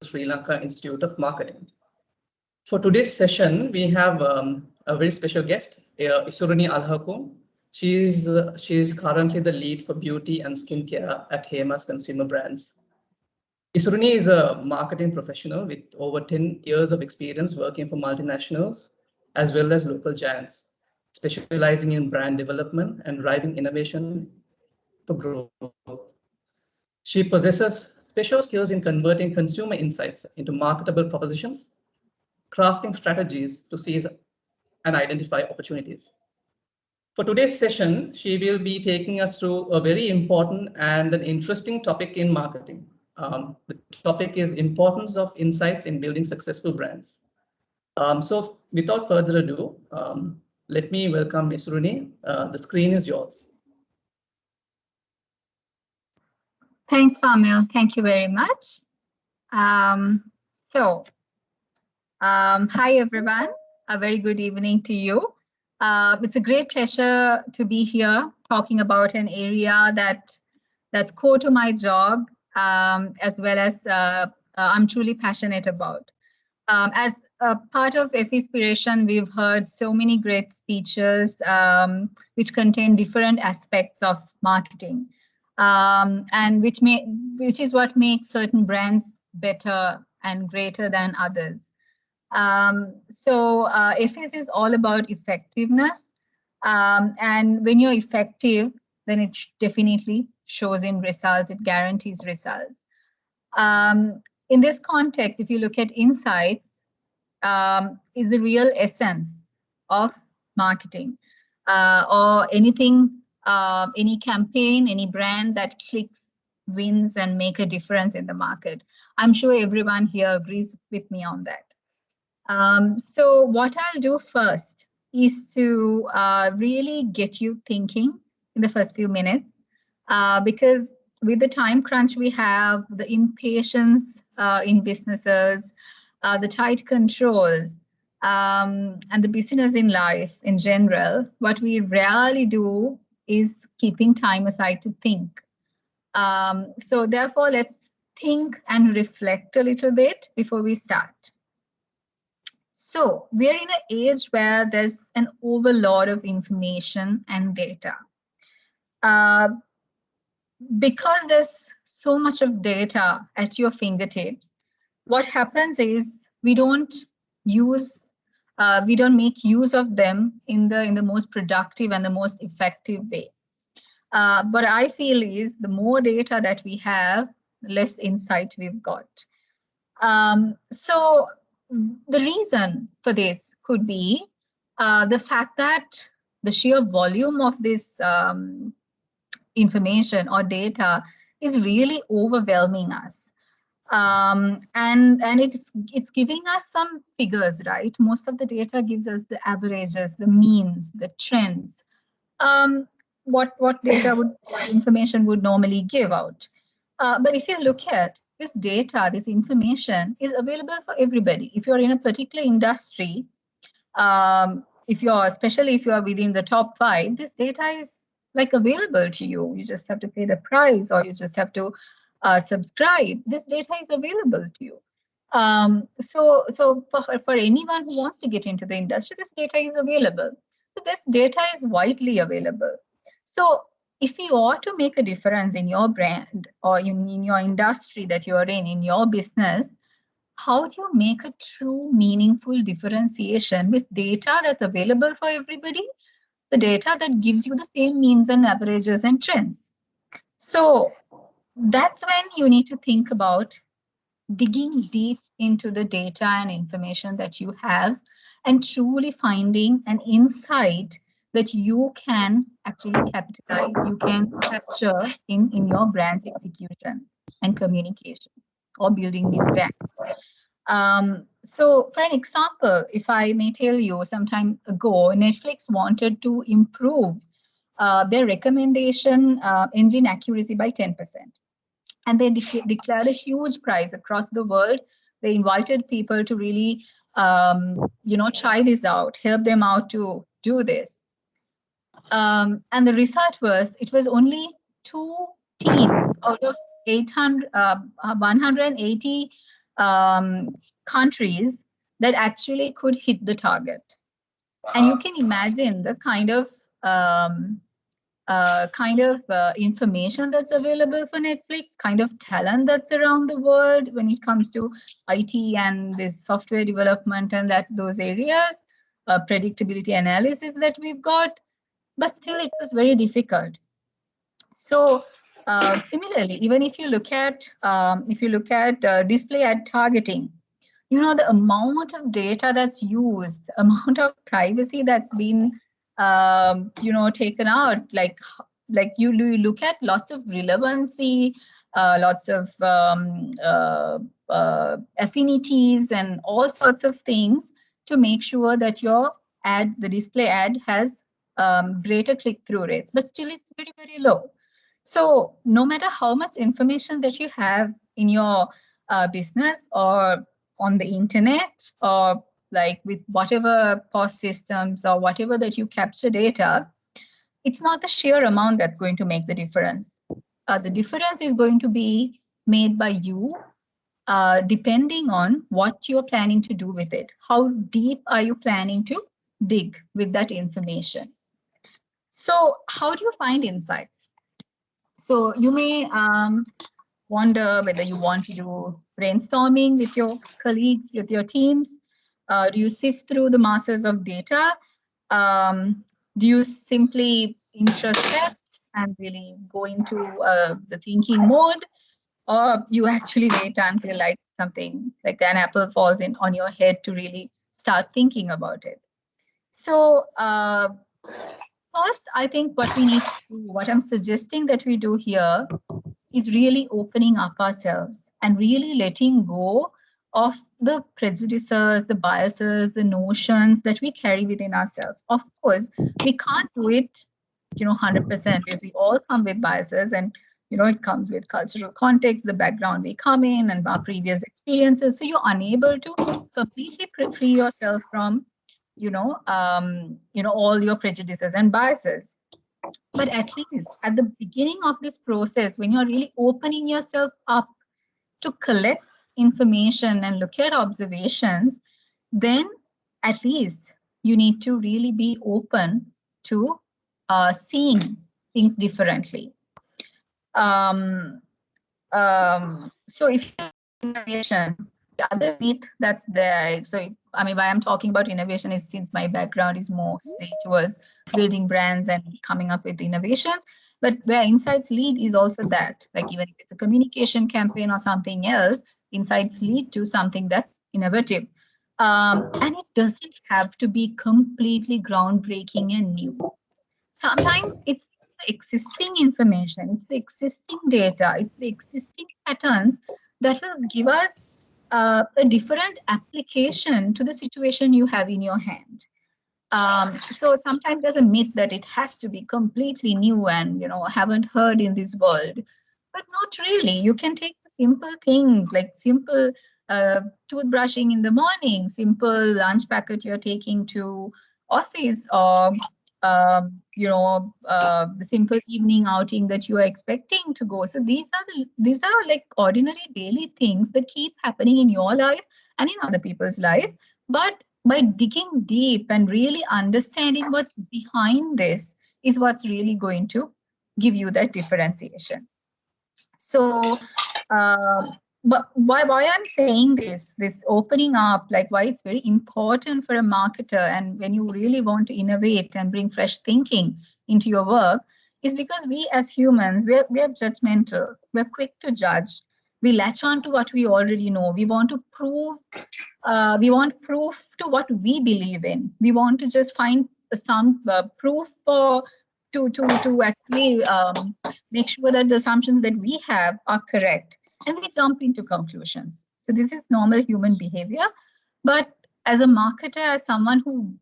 Sri Lanka Institute of Marketing. For today's session, we have a very special guest, Isurini Alahakoon. She is currently the lead for beauty and skincare at Hema's Consumer Brands. Isurini is a marketing professional with over 10 years of experience working for multinationals as well as local giants, specializing in brand development and driving innovation for growth. She possesses special skills in converting consumer insights into marketable propositions, crafting strategies to seize and identify opportunities. For today's session, she will be taking us through a very important and an interesting topic in marketing. The topic is importance of insights in building successful brands. So without further ado, let me welcome Isurini. The screen is yours. Thanks, Pamil. Thank you very much. Hi, everyone. A very good evening to you. It's a great pleasure to be here talking about an area that's core to my job, as well as I'm truly passionate about. As a part of F-Inspiration, we've heard so many great speeches which contain different aspects of marketing. And which is what makes certain brands better and greater than others. FS is all about effectiveness, and when you're effective, then it definitely shows in results. It guarantees results. In this context, if you look at insights, is the real essence of marketing, or anything. Any campaign, any brand that clicks, wins, and make a difference in the market. I'm sure everyone here agrees with me on that. So what I'll do first is to really get you thinking in the first few minutes, because with the time crunch we have, the impatience in businesses, the tight controls, and the busyness in life in general, what we rarely do is keeping time aside to think. So therefore, let's think and reflect a little bit before we start. So we're in an age where there's an overload of information and data. Because there's so much of data at your fingertips, what happens is we don't make use of them in the most productive and the most effective way. But I feel is the more data that we have, the less insight we've got. So the reason for this could be the fact that the sheer volume of this information or data is really overwhelming us. And it's giving us some figures, right? Most of the data gives us the averages, the means, the trends. What data information would normally give out. But if you look at this data, this information is available for everybody. If you're in a particular industry, especially if you are within the top 5, this data is like available to you. You just have to pay the price, or you just have to subscribe. This data is available to you. So for anyone who wants to get into the industry, this data is available. So this data is widely available. So if you ought to make a difference in your brand or in your industry that you're in your business, how do you make a true meaningful differentiation with data that's available for everybody? The data that gives you the same means and averages and trends. So that's when you need to think about digging deep into the data and information that you have and truly finding an insight that you can actually capitalize, you can capture in your brand's execution and communication or building new brands. So for an example, if I may tell you, some time ago, Netflix wanted to improve their recommendation engine accuracy by 10%. And they declared a huge prize across the world. They invited people to really, try this out, help them out to do this. And the result was, it was only 2 teams out of 180 countries that actually could hit the target. And you can imagine the kind of information that's available for Netflix, kind of talent that's around the world when it comes to IT and this software development and those areas, predictability analysis that we've got. But still, it was very difficult. So similarly, even if you look at display ad targeting, the amount of data that's used, the amount of privacy that's been taken out, like you look at lots of relevancy, lots of affinities and all sorts of things to make sure that the display ad has greater click-through rates, but still it's very, very low. So no matter how much information that you have in your business or on the internet, or like with whatever POS systems or whatever that you capture data, it's not the sheer amount that's going to make the difference. The difference is going to be made by you, depending on what you're planning to do with it. How deep are you planning to dig with that information? So how do you find insights? So you may wonder whether you want to do brainstorming with your colleagues, with your teams. Do you sift through the masses of data? Do you simply introspect and really go into the thinking mode? Or you actually wait until like something like an apple falls in on your head to really start thinking about it? So first, I think what we need to do, what I'm suggesting that we do here, is really opening up ourselves and really letting go of the prejudices, the biases, the notions that we carry within ourselves. Of course, we can't do it, 100%, because we all come with biases, and it comes with cultural context, the background we come in, and our previous experiences. So you're unable to completely free yourself from, all your prejudices and biases. But at least at the beginning of this process, when you're really opening yourself up to collect information and look at observations, then at least you need to really be open to seeing things differently. So if innovation, the other myth that's there, so I mean, why I'm talking about innovation is since my background is mostly towards building brands and coming up with innovations, but where insights lead is also that, like even if it's a communication campaign or something else, insights lead to something that's innovative. And it doesn't have to be completely groundbreaking and new. Sometimes it's the existing information, it's the existing data, it's the existing patterns that will give us a different application to the situation you have in your hand. So sometimes there's a myth that it has to be completely new and haven't heard in this world, but not really. You can take the simple things like simple toothbrushing in the morning, simple lunch packet you're taking to office, or the simple evening outing that you are expecting to go. So these are like ordinary daily things that keep happening in your life and in other people's life. But by digging deep and really understanding what's behind this is what's really going to give you that differentiation. So, but why I'm saying this opening up, like why it's very important for a marketer, and when you really want to innovate and bring fresh thinking into your work, is because we as humans, we're judgmental, we're quick to judge, we latch on to what we already know, we want to prove, we want proof to what we believe in, we want to just find some proof for to actually make sure that the assumptions that we have are correct, and we jump into conclusions. So this is normal human behavior. But as a marketer, as someone who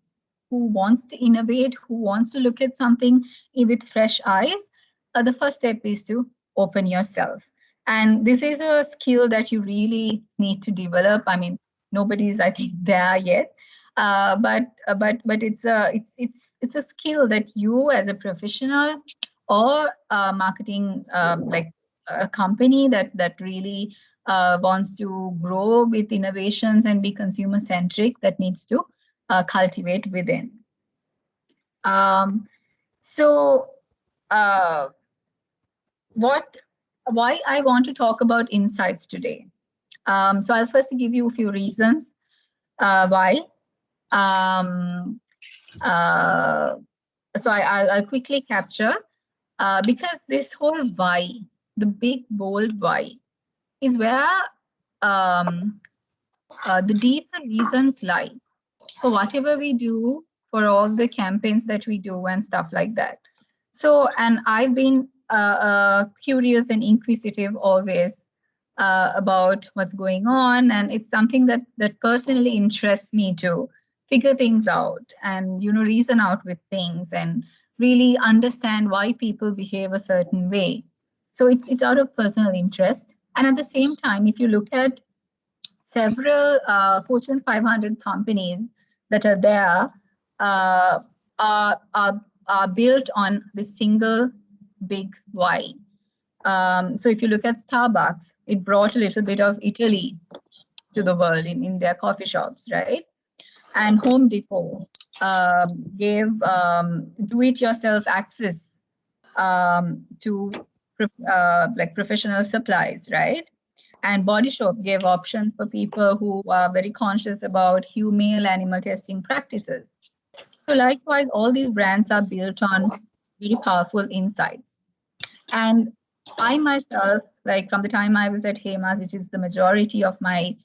wants to innovate, who wants to look at something with fresh eyes, the first step is to open yourself. And this is a skill that you really need to develop. I mean, nobody's, I think, there yet. But it's a skill that you as a professional or marketing like a company that really wants to grow with innovations and be consumer centric, that needs to cultivate within. So why I want to talk about insights today. So I'll first give you a few reasons why. So I'll quickly capture, because this whole why, the big bold why, is where the deeper reasons lie for whatever we do, for all the campaigns that we do and stuff like that. So, and I've been curious and inquisitive always about what's going on, and it's something that personally interests me to figure things out and reason out with things and really understand why people behave a certain way. So it's out of personal interest, and at the same time, if you look at several Fortune 500 companies that are there, are built on the single big why. So if you look at Starbucks, it brought a little bit of Italy to the world in their coffee shops, right? And Home Depot gave do-it-yourself access to like professional supplies, right? And Body Shop gave options for people who are very conscious about humane animal testing practices. So likewise, all these brands are built on very powerful insights. And I myself, like from the time I was at Hemas, which is the majority of my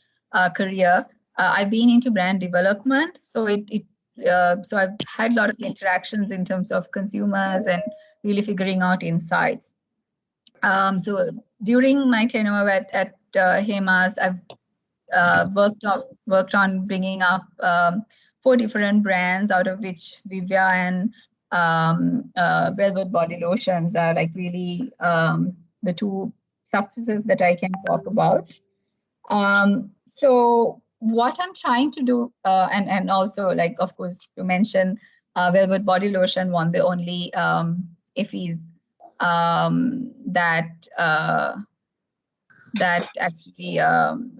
career, I've been into brand development. So so I've had a lot of interactions in terms of consumers and really figuring out insights. So during my tenure at Hemas, I've worked on bringing up 4 different brands, out of which Vivya and Velvet Body Lotions are like really the 2 successes that I can talk about. So what I'm trying to do, and also, like, of course, to mention, Velvet Body Lotion won the only Effie's that actually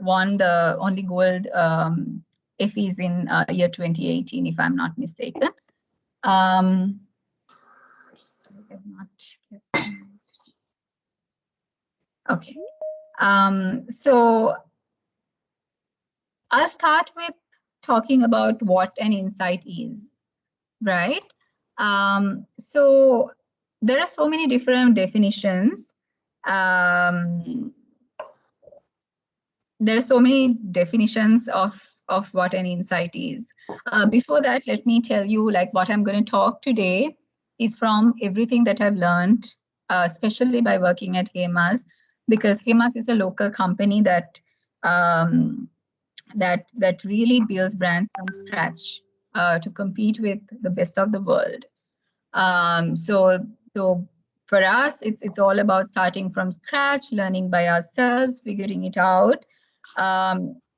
won the only gold Effie's in year 2018, if I'm not mistaken. Okay. So I'll start with talking about what an insight is, right? So there are so many different definitions. There are so many definitions of what an insight is. Before that, let me tell you, like, what I'm going to talk today is from everything that I've learned, especially by working at Hemas, because Hemas is a local company that that really builds brands from scratch to compete with the best of the world. So for us, it's all about starting from scratch, learning by ourselves, figuring it out.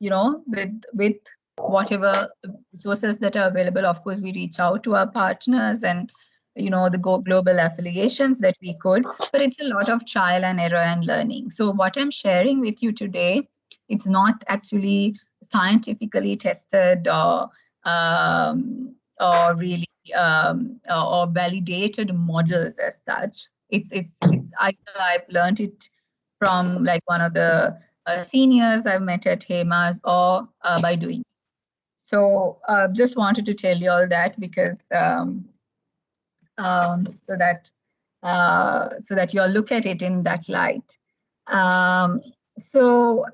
With whatever resources that are available. Of course, we reach out to our partners and the global affiliations that we could, but it's a lot of trial and error and learning. So what I'm sharing with you today, it's not actually scientifically tested or really or validated models as such. It's either I've learned it from like one of the seniors I've met at Hemas, or by doing. So just wanted to tell you all that, because so that you'll look at it in that light. So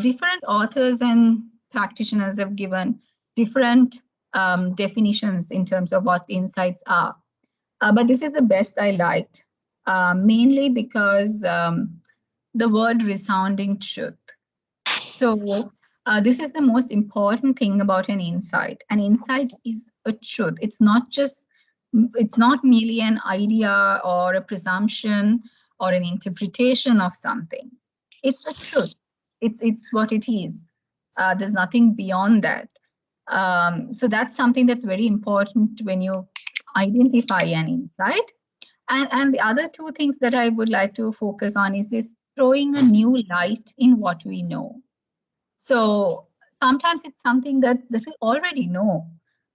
different authors and practitioners have given different definitions in terms of what insights are. But this is the best I liked, mainly because the word resounding truth. So this is the most important thing about an insight. An insight is a truth. It's not merely an idea or a presumption or an interpretation of something. It's a truth. It's what it is. There's nothing beyond that. So that's something that's very important when you identify an insight. And the other 2 things that I would like to focus on is this throwing a new light in what we know. So sometimes it's something that we already know,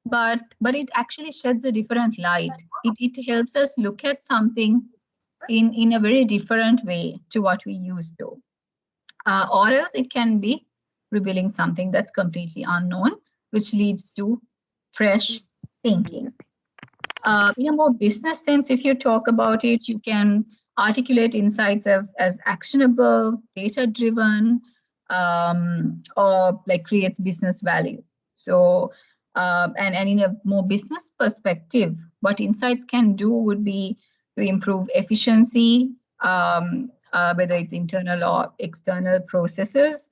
but it actually sheds a different light. It helps us look at something in a very different way to what we used to. Or else it can be revealing something that's completely unknown, which leads to fresh thinking. In a more business sense, if you talk about it, you can articulate insights as actionable, data-driven, or like creates business value. So, and in a more business perspective, what insights can do would be to improve efficiency, whether it's internal or external processes,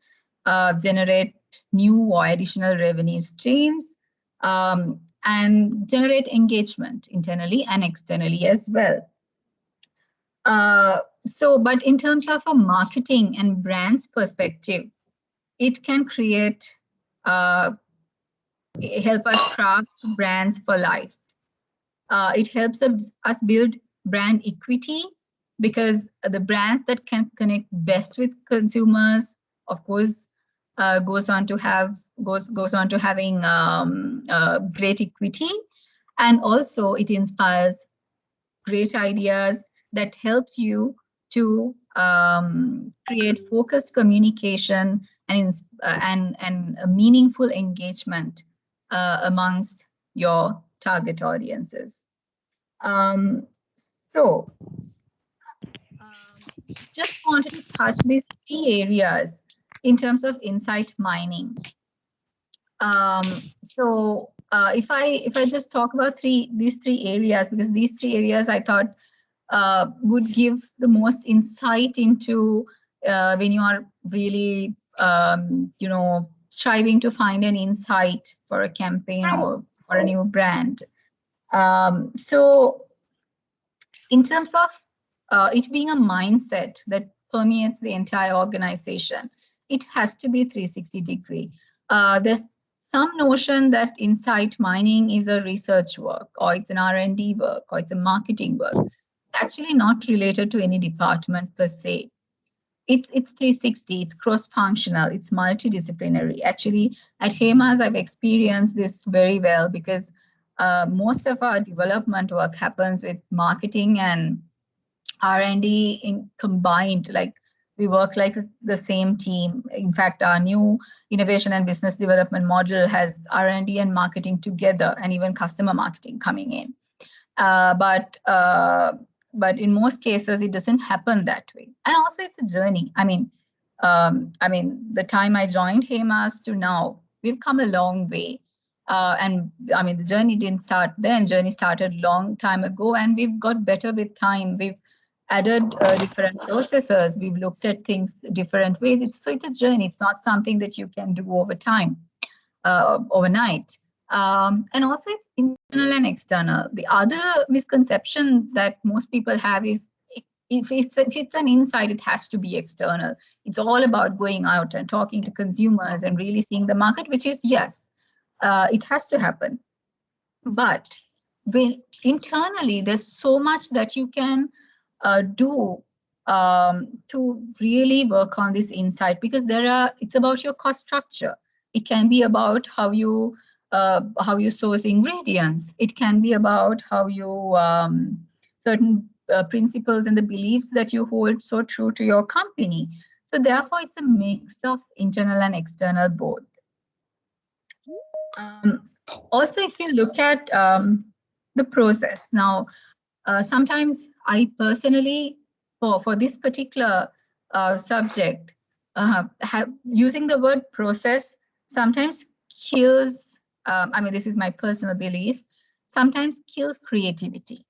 generate new or additional revenue streams, and generate engagement internally and externally as well. But in terms of a marketing and brands perspective, it can create, help us craft brands for life. It helps us build brand equity, because the brands that can connect best with consumers, of course, goes on to having great equity, and also it inspires great ideas that helps you to create focused communication and a meaningful engagement amongst your target audiences. So just wanted to touch these 3 areas in terms of insight mining. If I just talk about these three areas, because these 3 areas I thought would give the most insight into when you are really striving to find an insight for a campaign or for a new brand. So in terms of it being a mindset that permeates the entire organization, it has to be 360-degree. There's some notion that insight mining is a research work, or it's an R&D work, or it's a marketing work. It's actually not related to any department per se. It's 360, it's cross-functional, it's multidisciplinary. Actually, at Hemas, I've experienced this very well, because most of our development work happens with marketing and R&D combined. Like, we work like the same team. In fact, our new innovation and business development model has R&D and marketing together, and even customer marketing coming in. But in most cases, it doesn't happen that way. And also, it's a journey. I mean, the time I joined Hemas to now, we've come a long way. And I mean, the journey didn't start then. Journey started long time ago, and we've got better with time. We've added different processes. We've looked at things different ways. So it's a journey. It's not something that you can do over time, overnight. And also, it's internal and external. The other misconception that most people have is, if it's an insight, it has to be external. It's all about going out and talking to consumers and really seeing the market, which is, yes, it has to happen. But internally, there's so much that you can do to really work on this insight, because it's about your cost structure. It can be about how you source ingredients. It can be about how you certain principles and the beliefs that you hold so true to your company. So therefore, it's a mix of internal and external both. Also, if you look at the process now, sometimes I personally, for this particular subject, using the word process sometimes kills, I mean, this is my personal belief, sometimes kills creativity.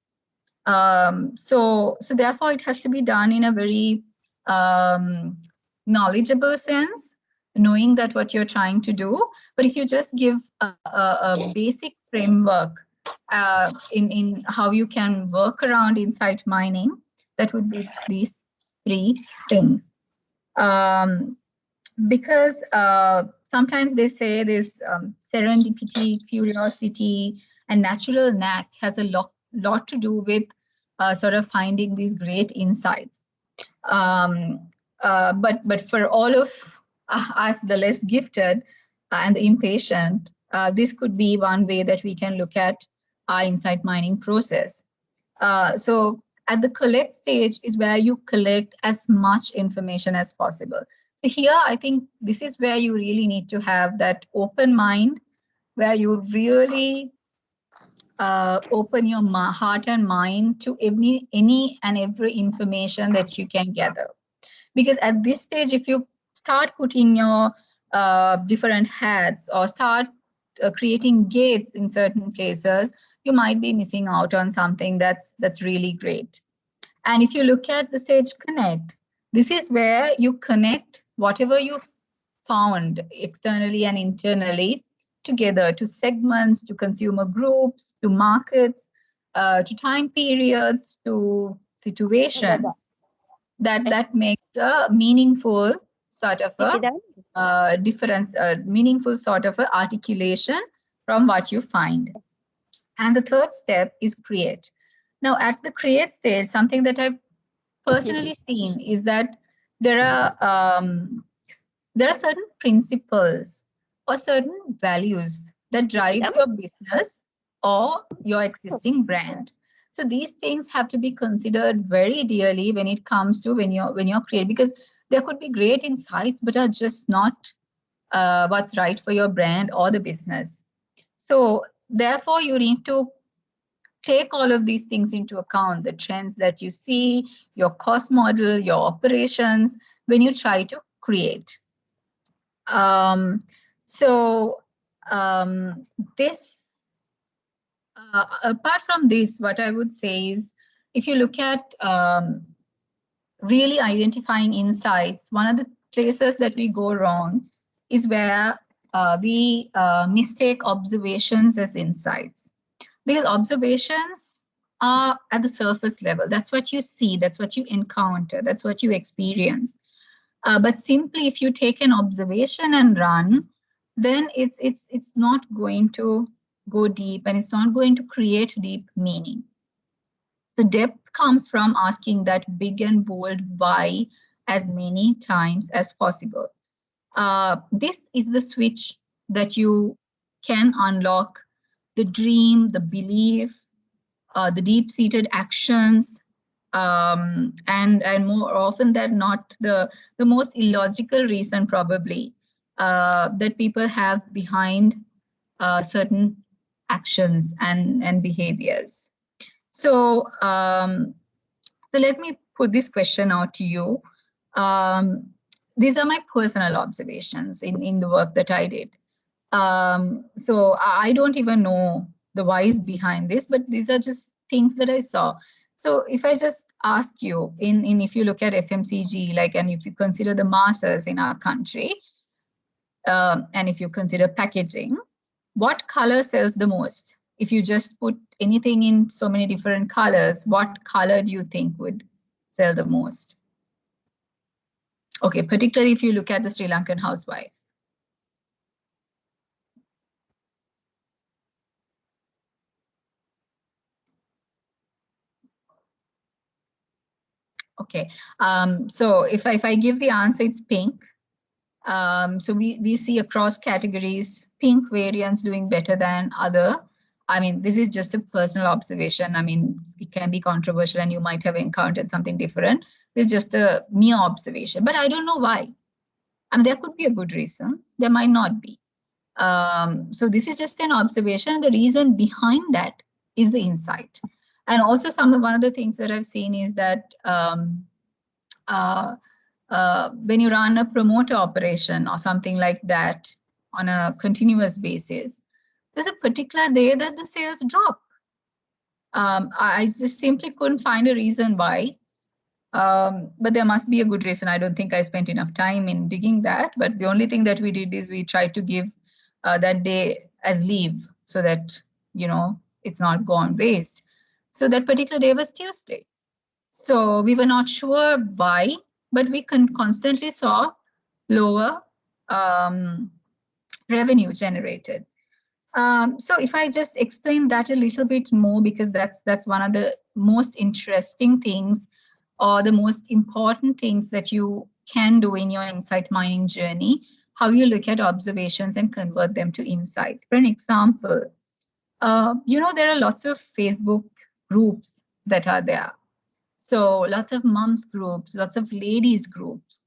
So therefore, it has to be done in a very knowledgeable sense, knowing that what you're trying to do. But if you just give a basic framework in how you can work around insight mining, that would be these 3 things. Because sometimes they say this serendipity, curiosity, and natural knack has a lot to do with sort of finding these great insights. but for all of us, the less gifted and the impatient, this could be one way that we can look at our insight mining process. So at the collect stage is where you collect as much information as possible. So here, I think this is where you really need to have that open mind, where you really open your heart and mind to any and every information that you can gather. Because at this stage, if you start putting your different hats or start creating gates in certain places, you might be missing out on something that's really great. And if you look at the stage connect, this is where you connect whatever you found externally and internally together to segments, to consumer groups, to markets, to time periods, to situations that makes a meaningful sort of a difference, a meaningful sort of a articulation from what you find. And the third step is create. Now, at the create stage, something that I've personally seen is that there are certain principles or certain values that drives your business or your existing brand. So these things have to be considered very dearly when it comes to when you're creating, because there could be great insights but are just not what's right for your brand or the business. So therefore, you need to take all of these things into account, the trends that you see, your cost model, your operations, when you try to create. So this, apart from this, what I would say is, if you look at really identifying insights, one of the places that we go wrong is where we mistake observations as insights. Because observations are at the surface level. That's what you see, that's what you encounter, that's what you experience. But simply, if you take an observation and run, then it's not going to go deep, and it's not going to create deep meaning. So depth comes from asking that big and bold why as many times as possible. This is the switch that you can unlock the dream, the belief, the deep-seated actions, and more often than not, the most illogical reason probably that people have behind certain actions and behaviors. So, so let me put this question out to you. These are my personal observations in the work that I did. So I don't even know the whys behind this, but these are just things that I saw. So if I just ask you, if you look at FMCG, like, and if you consider the masses in our country, and if you consider packaging, what color sells the most? If you just put anything in so many different colors, what color do you think would sell the most? Okay, particularly if you look at the Sri Lankan housewives. Okay, so if I give the answer, it's pink. So we see across categories, pink variants doing better than other. I mean, this is just a personal observation. I mean, it can be controversial and you might have encountered something different. It's just a mere observation, but I don't know why. I mean, there could be a good reason. There might not be. So this is just an observation. The reason behind that is the insight. And also one of the things that I've seen is that when you run a promoter operation or something like that on a continuous basis, there's a particular day that the sales drop. I just simply couldn't find a reason why. But there must be a good reason. I don't think I spent enough time in digging that. But the only thing that we did is we tried to give that day as leave so that, you know, it's not gone waste. So that particular day was Tuesday. So we were not sure why, but we constantly saw lower revenue generated. So if I just explain that a little bit more, because that's one of the most interesting things or the most important things that you can do in your insight mining journey, how you look at observations and convert them to insights. For an example, there are lots of Facebook groups that are there. So lots of moms groups, lots of ladies groups.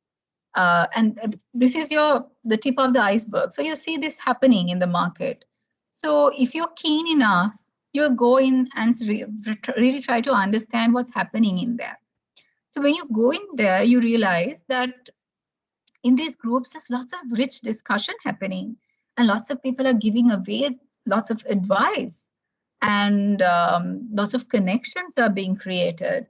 And this is the tip of the iceberg. So you see this happening in the market. So if you're keen enough, you'll go in and really try to understand what's happening in there. So when you go in there, you realize that in these groups, there's lots of rich discussion happening, and lots of people are giving away lots of advice, and lots of connections are being created.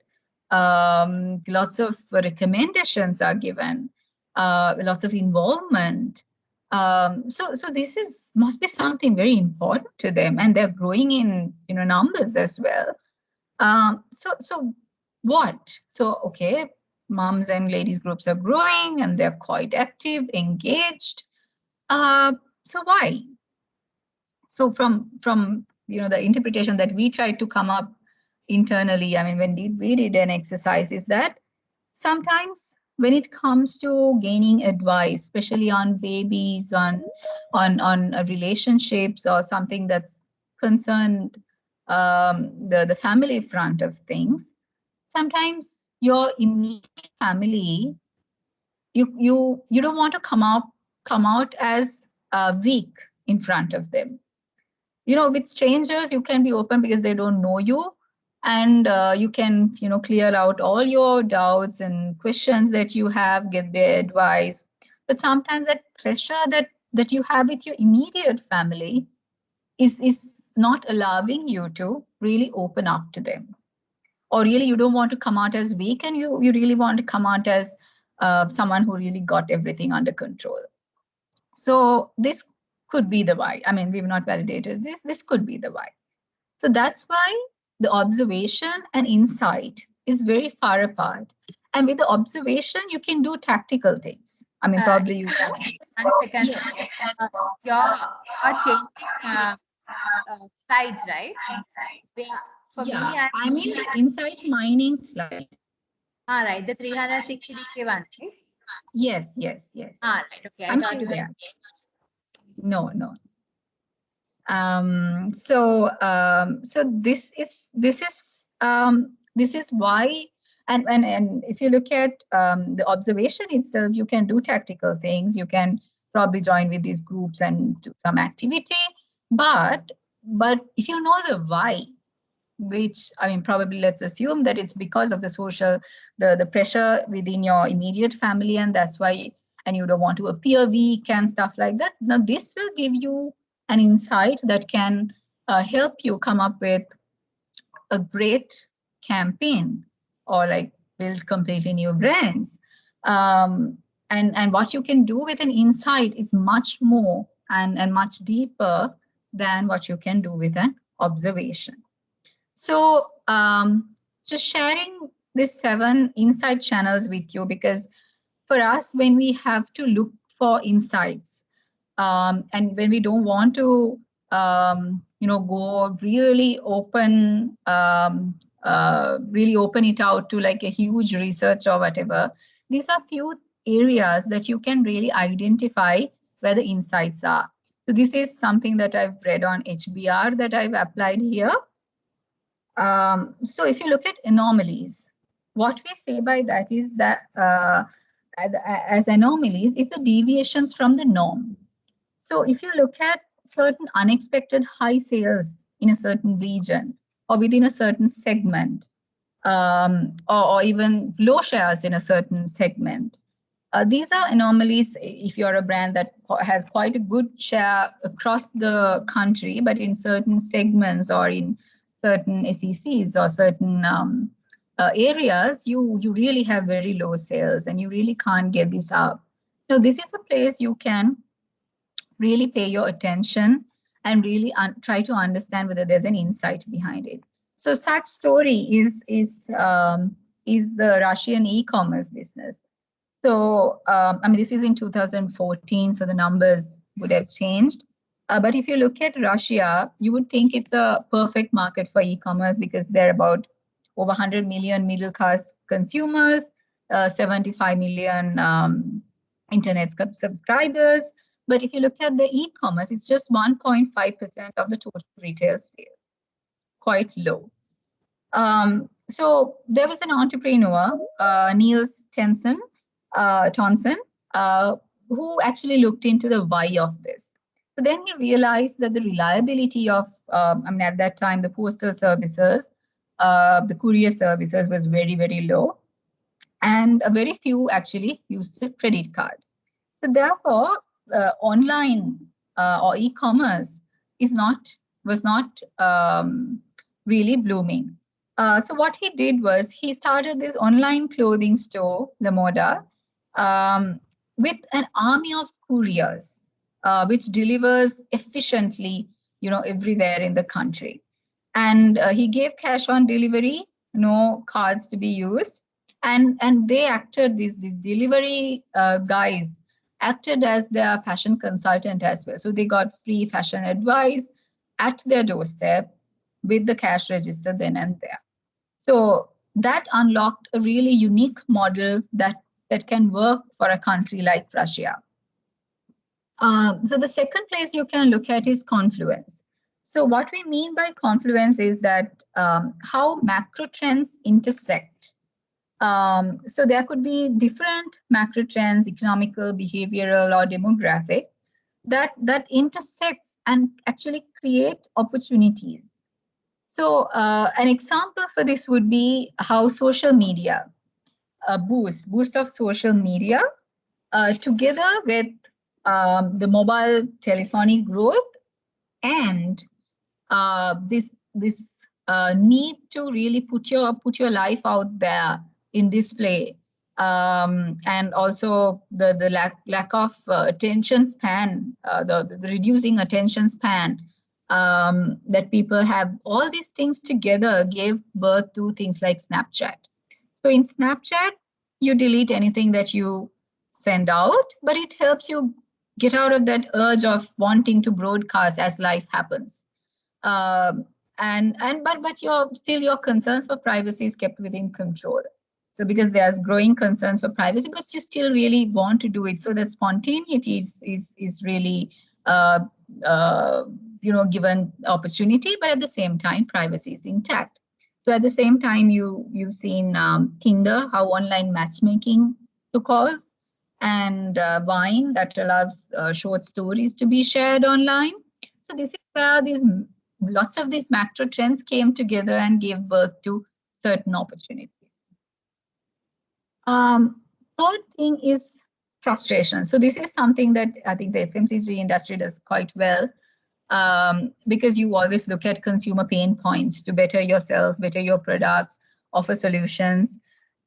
Lots of recommendations are given, lots of involvement. So this must be something very important to them, and they're growing in numbers as well. So what? So okay, moms and ladies groups are growing and they're quite active, engaged. So why? So from the interpretation that we tried to come up internally, I mean, when we did an exercise, is that sometimes when it comes to gaining advice, especially on babies, on relationships or something that's concerned the family front of things, sometimes your immediate family, you don't want to come out as weak in front of them. With strangers, you can be open because they don't know you, and you can clear out all your doubts and questions that you have, get their advice. But sometimes that pressure that you have with your immediate family is not allowing you to really open up to them, or really you don't want to come out as weak, and you really want to come out as someone who really got everything under control. So this could be the why. I mean, we've not validated this. This could be the why. So that's why the observation and insight is very far apart. And with the observation, you can do tactical things. I mean, probably you can. 1 second. Yes. You're changing sides, right? For Yeah, me, I mean the insight mining slide. Right, the 360 one, right? Yes. Right, okay. I'm still there. No. So this is why, and if you look at the observation itself, you can do tactical things. You can probably join with these groups and do some activity, but if you know the why, which I mean, probably let's assume that it's because of the social, the pressure within your immediate family, and that's why, and you don't want to appear weak and stuff like that. Now, this will give you an insight that can help you come up with a great campaign, or like build completely new brands. And what you can do with an insight is much more and much deeper than what you can do with an observation. So just sharing these 7 insight channels with you, because for us, when we have to look for insights, and when we don't want to, go really open it out to like a huge research or whatever, these are few areas that you can really identify where the insights are. So this is something that I've read on HBR that I've applied here. So if you look at anomalies, what we say by that is that as anomalies, it's the deviations from the norm. So if you look at certain unexpected high sales in a certain region or within a certain segment, or even low shares in a certain segment, these are anomalies if you're a brand that has quite a good share across the country, but in certain segments or in certain SECs or certain areas, you really have very low sales and you really can't get this up. So this is a place you can really pay your attention and really try to understand whether there's an insight behind it. So such story is the Russian e-commerce business. So, I mean, this is in 2014, so the numbers would have changed. But if you look at Russia, you would think it's a perfect market for e-commerce because there are about over 100 million middle-class consumers. 75 million internet subscribers. But if you look at the e-commerce, it's just 1.5% of the total retail sales, quite low. So there was an entrepreneur, Niels Tonson, who actually looked into the why of this. So then he realized that the reliability of, at that time, the postal services, the courier services was very, very low. And very few actually used the credit card. So therefore, online or e-commerce was not really blooming. So what he did was he started this online clothing store, La Moda, with an army of couriers, which delivers efficiently, everywhere in the country. And he gave cash on delivery, no cards to be used. And they acted, these delivery guys acted as their fashion consultant as well. So they got free fashion advice at their doorstep with the cash register then and there. So that unlocked a really unique model that can work for a country like Russia. So the second place you can look at is confluence. So what we mean by confluence is that how macro trends intersect. So there could be different macro trends, economical, behavioral, or demographic, that intersects and actually create opportunities. So an example for this would be how social media, boost of social media, together with the mobile telephony growth and this need to really put your life out there in display, and also the lack of attention span, the reducing attention span that people have. All these things together gave birth to things like Snapchat. So in Snapchat, you delete anything that you send out, but it helps you get out of that urge of wanting to broadcast as life happens. But your concerns for privacy is kept within control. So because there's growing concerns for privacy, but you still really want to do it. So that spontaneity is really given opportunity, but at the same time, privacy is intact. So at the same time, you've seen Tinder, how online matchmaking took off, and Vine that allows short stories to be shared online. So this is where lots of these macro trends came together and gave birth to certain opportunities. Third thing is frustration. So this is something that I think the FMCG industry does quite well, because you always look at consumer pain points to better yourself, better your products, offer solutions.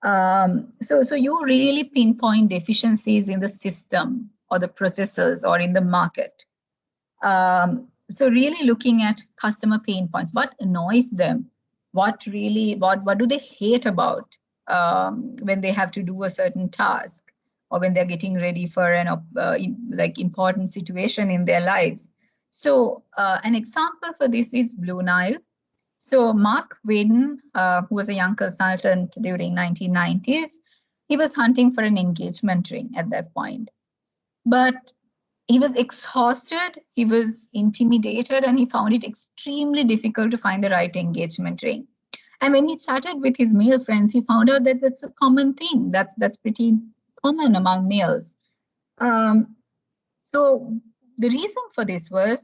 So you really pinpoint deficiencies in the system or the processes or in the market. So really looking at customer pain points, what annoys them, what do they hate about when they have to do a certain task, or when they're getting ready for an important situation in their lives. So an example for this is Blue Nile. So Mark Waden, who was a young consultant during 1990s, he was hunting for an engagement ring at that point. But he was exhausted, he was intimidated, and he found it extremely difficult to find the right engagement ring. And when he chatted with his male friends, he found out that that's a common thing. That's pretty common among males. So the reason for this was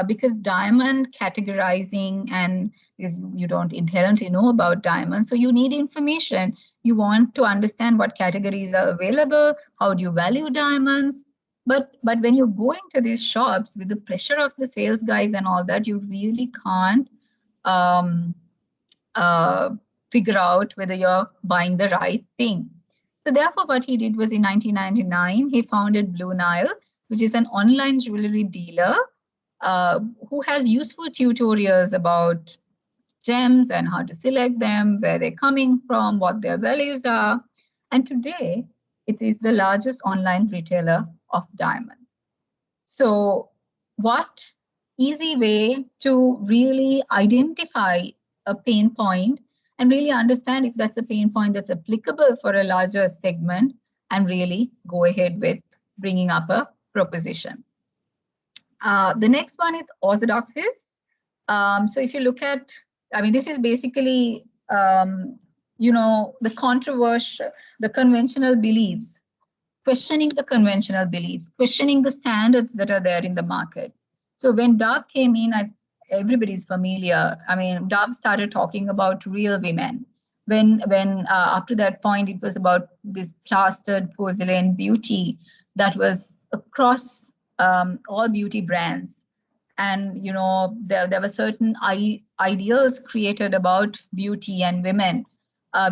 because diamond categorizing, and because you don't inherently know about diamonds, so you need information. You want to understand what categories are available, how do you value diamonds. But when you go into these shops with the pressure of the sales guys and all that, you really can't figure out whether you're buying the right thing. So therefore, what he did was in 1999, he founded Blue Nile, which is an online jewelry dealer who has useful tutorials about gems and how to select them, where they're coming from, what their values are. And today, it is the largest online retailer of diamonds. So what easy way to really identify a pain point and really understand if that's a pain point that's applicable for a larger segment, and really go ahead with bringing up a proposition. The next one is orthodoxies. So if you look at, I mean, this is basically, the controversial, the conventional beliefs, questioning the conventional beliefs, questioning the standards that are there in the market. So when Dove came in, everybody's familiar. I mean, Dove started talking about real women. When up to that point, it was about this plastered porcelain beauty that was across all beauty brands. And, there were certain ideals created about beauty and women,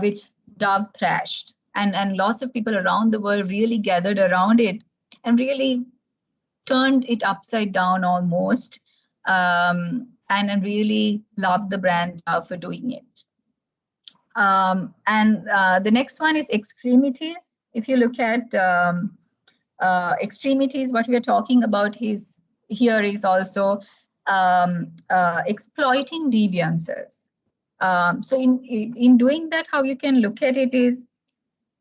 which Dove thrashed. And lots of people around the world really gathered around it and really turned it upside down almost, and really loved the brand for doing it. The next one is extremities. If you look at extremities, what we are talking about here is also exploiting deviances. So in doing that, how you can look at it is,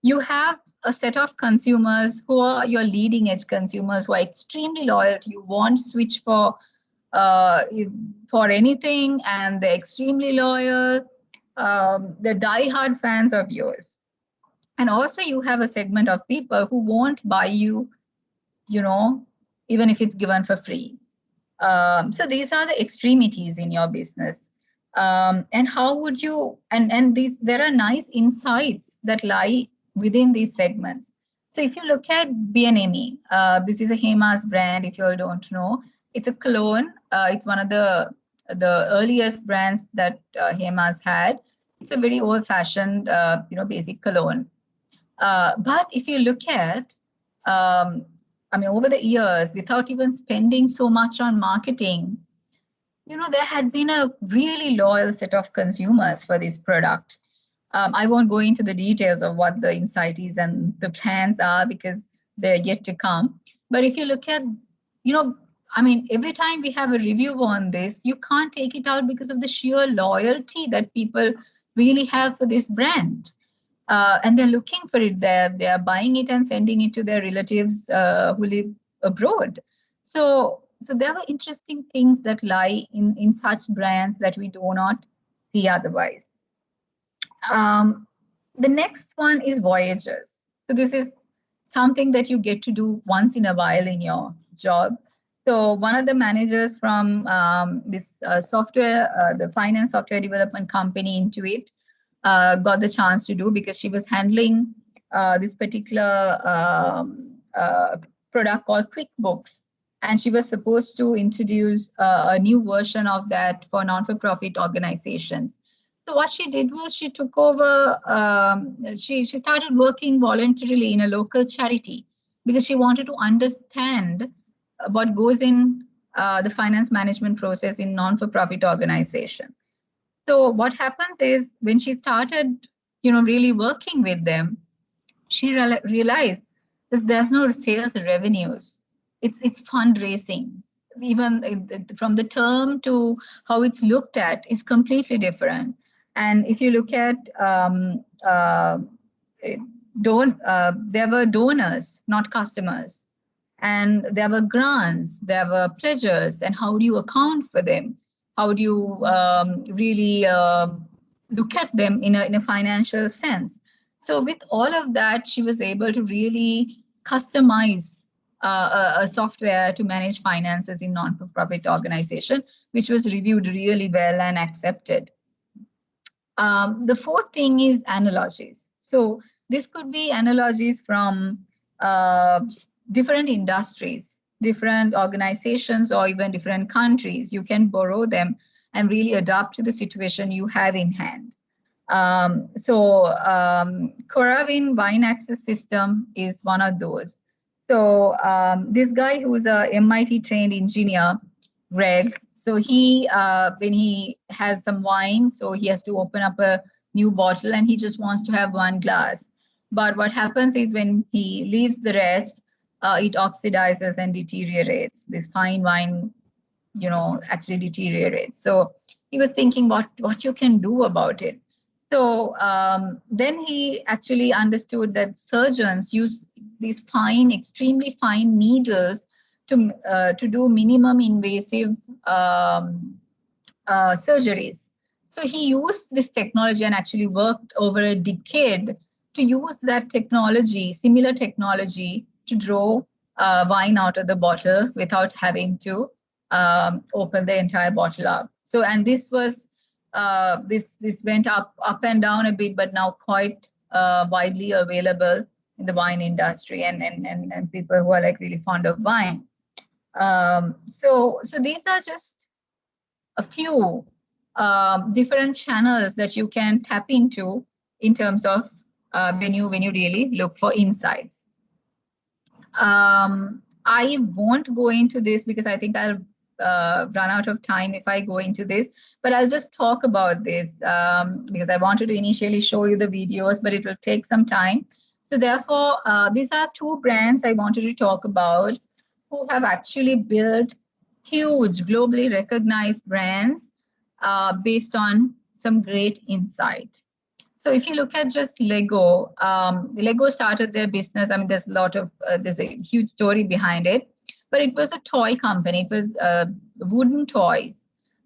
you have a set of consumers who are your leading edge consumers who are extremely loyal to you, won't switch for anything, and they're extremely loyal. They're diehard fans of yours. And also you have a segment of people who won't buy you, even if it's given for free. So these are the extremities in your business. And how would you, and there are nice insights that lie within these segments. So if you look at BNME, this is a Hema's brand, if you all don't know. It's a cologne. It's one of the earliest brands that Hema's had. It's a very old-fashioned, basic cologne. But if you look at, over the years, without even spending so much on marketing, there had been a really loyal set of consumers for this product. I won't go into the details of what the insight is and the plans are, because they're yet to come. But if you look at, every time we have a review on this, you can't take it out because of the sheer loyalty that people really have for this brand. And they're looking for it there. They are buying it and sending it to their relatives who live abroad. So there were interesting things that lie in such brands that we do not see otherwise. The next one is voyages. So this is something that you get to do once in a while in your job. So one of the managers from this software, the finance software development company, Intuit, got the chance to do, because she was handling this particular product called QuickBooks. And she was supposed to introduce a new version of that for non-for-profit organizations. So what she did was she took over, she started working voluntarily in a local charity, because she wanted to understand what goes in the finance management process in non-for-profit organization. So what happens is, when she started, really working with them, she realized that there's no sales revenues. It's fundraising. Even from the term to how it's looked at is completely different. And if you look at there were donors, not customers, and there were grants, there were pledges, and how do you account for them? How do you really look at them in a financial sense? So with all of that, she was able to really customize a software to manage finances in non-profit organization, which was reviewed really well and accepted. The fourth thing is analogies. So this could be analogies from different industries, different organizations, or even different countries. You can borrow them and really adapt to the situation you have in hand. Coravin wine access system is one of those. So this guy who's a MIT trained engineer, Greg, so he, when he has some wine, so he has to open up a new bottle and he just wants to have one glass. But what happens is, when he leaves the rest, it oxidizes and deteriorates. This fine wine, actually deteriorates. So he was thinking what you can do about it. So then he actually understood that surgeons use these fine, extremely fine needles to do minimum invasive surgeries. So he used this technology and actually worked over a decade to use that technology, similar technology, to draw wine out of the bottle without having to open the entire bottle up. So, and this was this went up and down a bit, but now quite widely available in the wine industry and people who are like really fond of wine. So these are just a few different channels that you can tap into in terms of when you really look for insights. I won't go into this because I think I'll run out of time if I go into this, but I'll just talk about this because I wanted to initially show you the videos, but it will take some time. So therefore, these are two brands I wanted to talk about who have actually built huge, globally recognized brands based on some great insight. So if you look at just Lego, Lego started their business. I mean, there's there's a huge story behind it, but it was a toy company. It was wooden toys,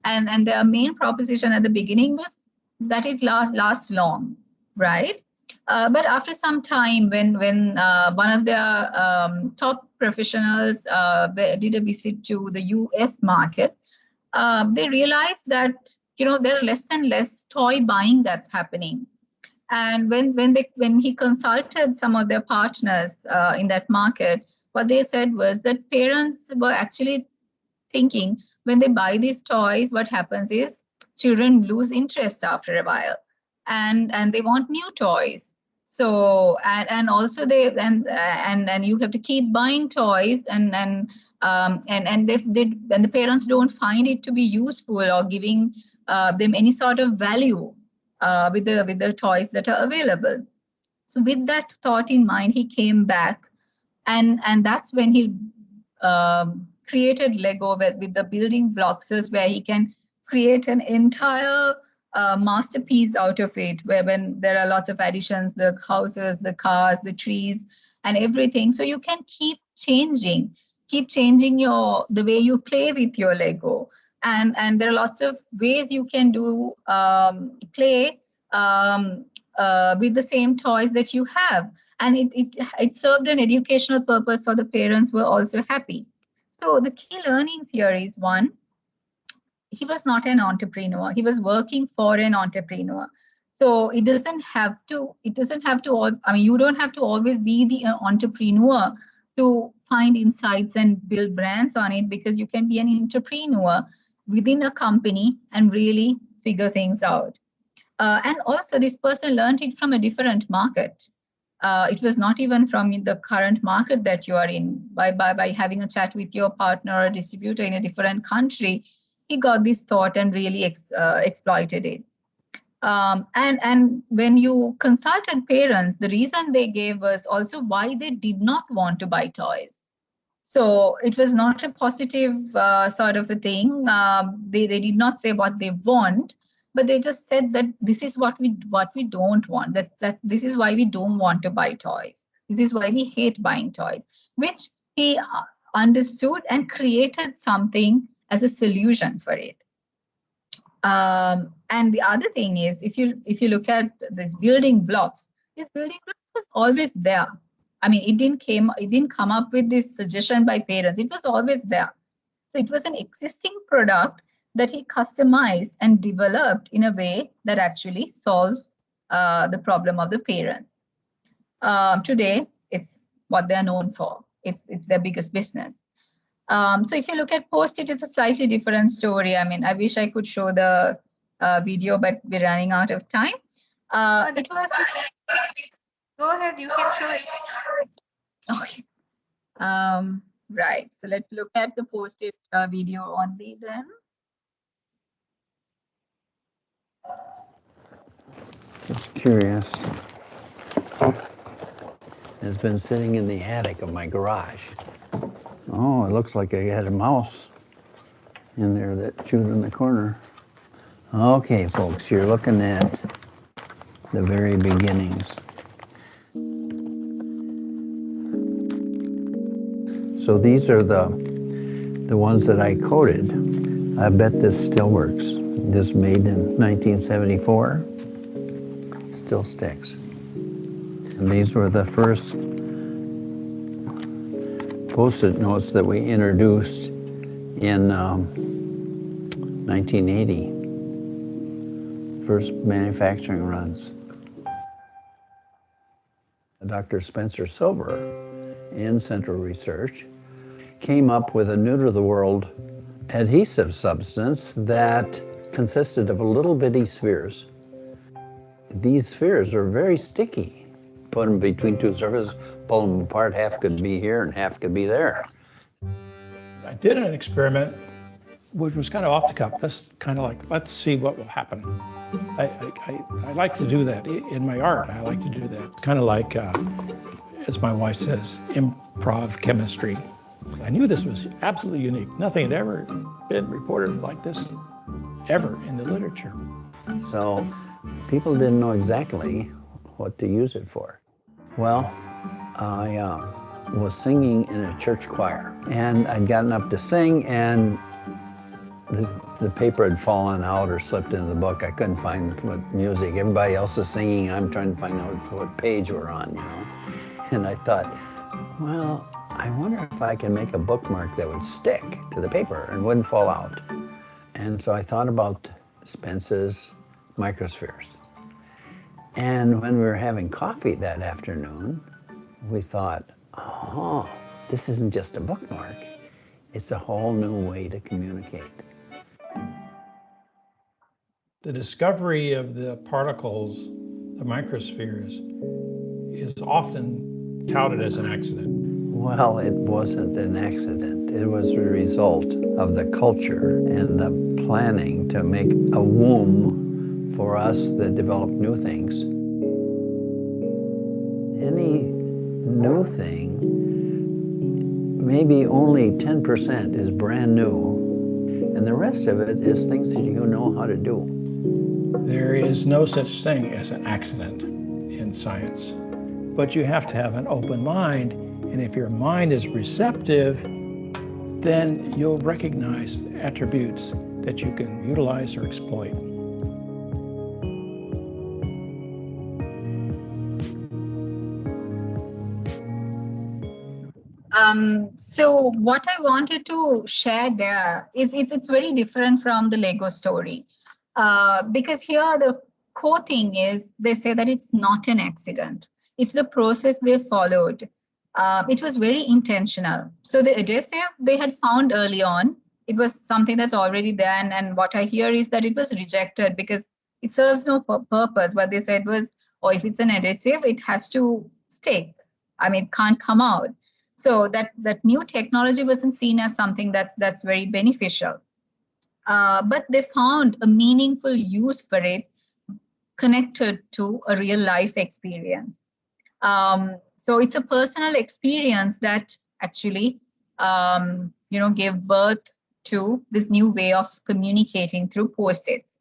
and their main proposition at the beginning was that it lasts long, right? But after some time, when one of their top professionals did a visit to the U.S. market, they realized that there are less and less toy buying that's happening. And when he consulted some of their partners in that market, what they said was that parents were actually thinking when they buy these toys, what happens is children lose interest after a while, and they want new toys. So and also and you have to keep buying toys and the parents don't find it to be useful or giving them any sort of value with the toys that are available. So with that thought in mind, he came back, and that's when he created Lego with the building blocks, where he can create an entire masterpiece out of it, where when there are lots of additions, the houses, the cars, the trees, and everything. So you can keep changing the way you play with your Lego. And there are lots of ways you can do play with the same toys that you have, and it served an educational purpose, so the parents were also happy. So the key learnings here is, one, he was not an entrepreneur, he was working for an entrepreneur. So it doesn't have to I mean, you don't have to always be the entrepreneur to find insights and build brands on it, because you can be an entrepreneur within a company and really figure things out. And also, this person learned it from a different market. It was not even from the current market that you are in. By having a chat with your partner or distributor in a different country, he got this thought and really exploited it. And when you consulted parents, the reason they gave was also why they did not want to buy toys. So it was not a positive sort of a thing. They did not say what they want, but they just said that this is what we don't want. That this is why we don't want to buy toys. This is why we hate buying toys, which he understood and created something as a solution for it. And the other thing is, if you look at these building blocks was always there. I mean, it didn't come up with this suggestion by parents. It was always there. So it was an existing product that he customized and developed in a way that actually solves the problem of the parents. Today, it's what they're known for. It's their biggest business. So if you look at Post-it, it's a slightly different story. I mean, I wish I could show the video, but we're running out of time. It was. Go ahead, you can show it. Okay. Right. So let's look at the Post-it video only then. Just curious. It's been sitting in the attic of my garage. Oh, it looks like I had a mouse in there that chewed in the corner. Okay, folks, you're looking at the very beginnings. So these are the ones that I coated. I bet this still works. This made in 1974, still sticks. And these were the first Post-it notes that we introduced in 1980. First manufacturing runs. Dr. Spencer Silver in Central Research came up with a new-to-the-world adhesive substance that consisted of little bitty spheres. These spheres are very sticky. Put them between two surfaces, pull them apart, half could be here and half could be there. I did an experiment which was kind of off the cuff. Let's see what will happen. I like to do that in my art. I like to do that. Kind of like, as my wife says, improv chemistry. I knew this was absolutely unique. Nothing had ever been reported like this ever in the literature. So people didn't know exactly what to use it for. Well, I was singing in a church choir, and I'd gotten up to sing, and the paper had fallen out or slipped into the book. I couldn't find what music. Everybody else is singing. I'm trying to find out what page we're on, you know. And I thought, well, I wonder if I can make a bookmark that would stick to the paper and wouldn't fall out. And so I thought about Spence's microspheres. And when we were having coffee that afternoon, we thought, oh, this isn't just a bookmark. It's a whole new way to communicate. The discovery of the particles, the microspheres, is often touted as an accident. Well, it wasn't an accident. It was a result of the culture and the planning to make a womb for us that developed new things. Any new thing, maybe only 10% is brand new, and the rest of it is things that you know how to do. There is no such thing as an accident in science, but you have to have an open mind, and if your mind is receptive, then you'll recognize attributes that you can utilize or exploit. So what I wanted to share there is it's very different from the Lego story, because here the core thing is they say that it's not an accident. It's the process they followed. It was very intentional. So the adhesive they had found early on, it was something that's already there. And what I hear is that it was rejected because it serves no purpose. What they said was, oh, if it's an adhesive, it has to stick. I mean, it can't come out. So that new technology wasn't seen as something that's very beneficial. But they found a meaningful use for it connected to a real life experience. So it's a personal experience that actually, gave birth to this new way of communicating through Post-its.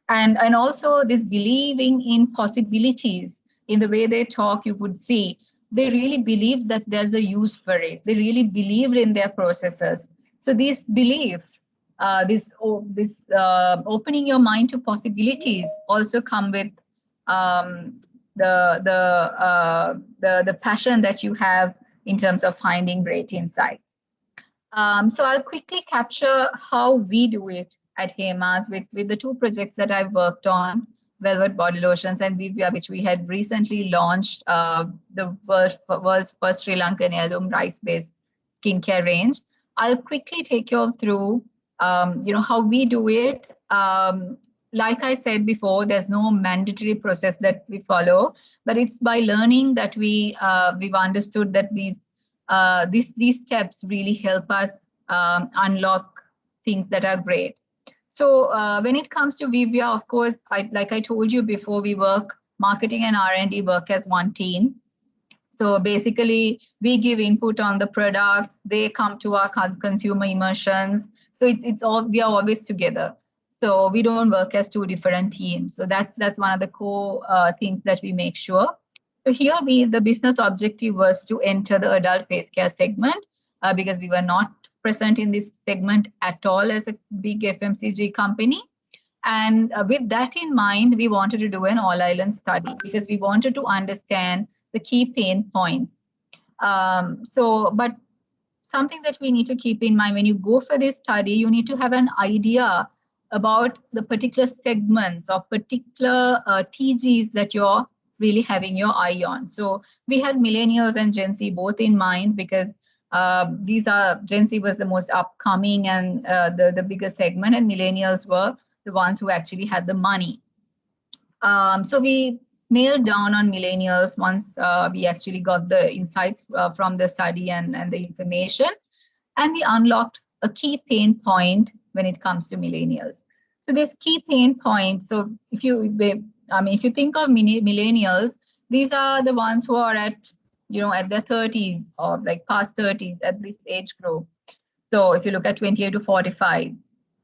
And also this believing in possibilities in the way they talk, you could see, they really believed that there's a use for it. They really believed in their processes. So this belief, this opening your mind to possibilities also come with the passion that you have in terms of finding great insights. So I'll quickly capture how we do it at Hemas with the two projects that I've worked on, Velvet Body Lotions and Vivya, which we had recently launched, the world's first Sri Lankan heirloom rice-based skincare range. I'll quickly take you all through, how we do it. Like I said before, there's no mandatory process that we follow, but it's by learning that we've understood that these steps really help us unlock things that are great. So when it comes to Vivya, of course, like I told you before, we work, marketing and R&D work as one team. So basically, we give input on the products, they come to our consumer immersions. So it's all, we are always together. So we don't work as two different teams. So that's one of the core things that we make sure. So here the business objective was to enter the adult face care segment because we were not present in this segment at all as a big FMCG company. And with that in mind, we wanted to do an all-island study because we wanted to understand the key pain points. But something that we need to keep in mind when you go for this study, you need to have an idea about the particular segments or particular TGs that you're really having your eye on. So we had millennials and Gen Z both in mind because Gen Z was the most upcoming and the biggest segment, and millennials were the ones who actually had the money. So we nailed down on millennials once we actually got the insights from the study and the information, and we unlocked a key pain point when it comes to millennials. So this key pain point, so if you think of millennials, these are the ones who are at their 30s or like past 30s at this age group. So if you look at 28 to 45,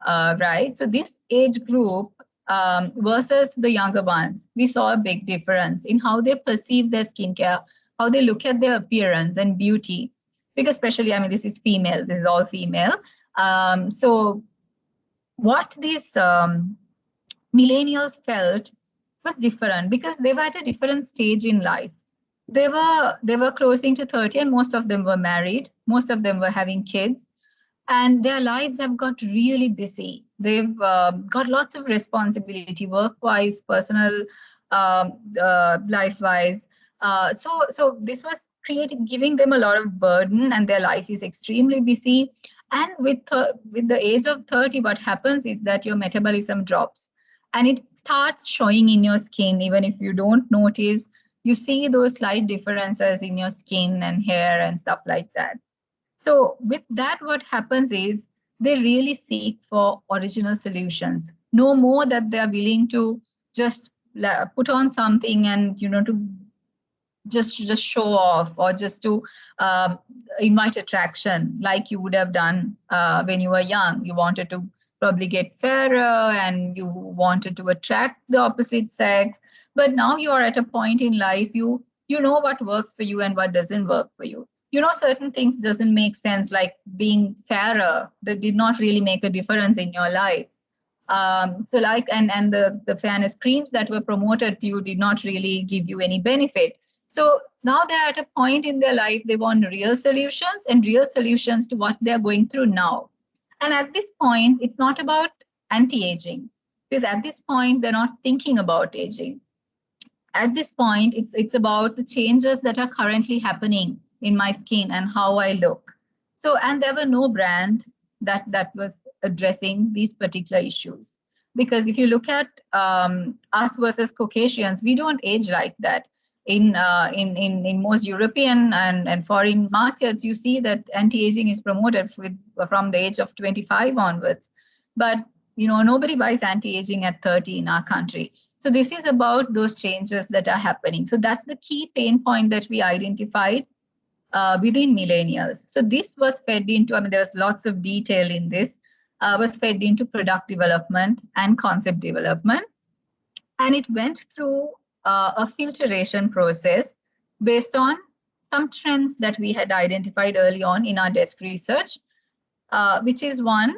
right? So this age group versus the younger ones, we saw a big difference in how they perceive their skincare, how they look at their appearance and beauty. Because especially, this is female, this is all female. So what these millennials felt was different because they were at a different stage in life. They were closing to 30 and most of them were married. Most of them were having kids. And their lives have got really busy. They've got lots of responsibility, work-wise, personal life-wise. So this was giving them a lot of burden, and their life is extremely busy. And with the age of 30, what happens is that your metabolism drops, and it starts showing in your skin. Even if you don't notice, you see those slight differences in your skin and hair and stuff like that. So with that, what happens is they really seek for original solutions. No more that they are willing to just put on something and to just show off or just to invite attraction like you would have done when you were young. You wanted to probably get fairer and you wanted to attract the opposite sex. But now you are at a point in life, you know what works for you and what doesn't work for you. Certain things doesn't make sense, like being fairer. That did not really make a difference in your life. So like, and the fairness creams that were promoted to you did not really give you any benefit. So now they're at a point in their life, they want real solutions and real solutions to what they're going through now. And at this point, it's not about anti-aging, because at this point, they're not thinking about aging. At this point, it's about the changes that are currently happening in my skin and how I look. So, and there were no brand that was addressing these particular issues. Because if you look at us versus Caucasians, we don't age like that. In most European and foreign markets, you see that anti-aging is promoted from the age of 25 onwards. But nobody buys anti-aging at 30 in our country. So this is about those changes that are happening. So that's the key pain point that we identified within millennials. So this was fed into, there was lots of detail in this, was fed into product development and concept development. And it went through a filtration process based on some trends that we had identified early on in our desk research, which is one,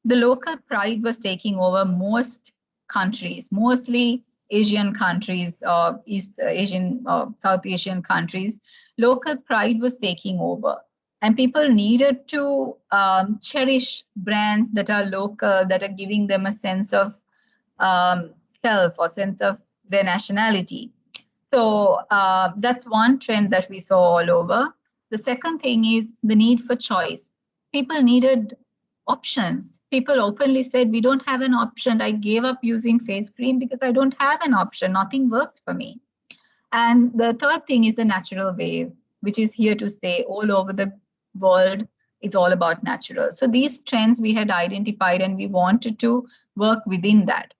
the local pride was taking over most countries, mostly Asian countries, East Asian, South Asian countries. Local pride was taking over, and people needed to cherish brands that are local, that are giving them a sense of self or sense of their nationality. So that's one trend that we saw all over. The second thing is the need for choice. People needed options. People openly said, we don't have an option. I gave up using face cream because I don't have an option. Nothing works for me. And the third thing is the natural wave, which is here to stay all over the world. It's all about natural. So these trends we had identified and we wanted to work within that.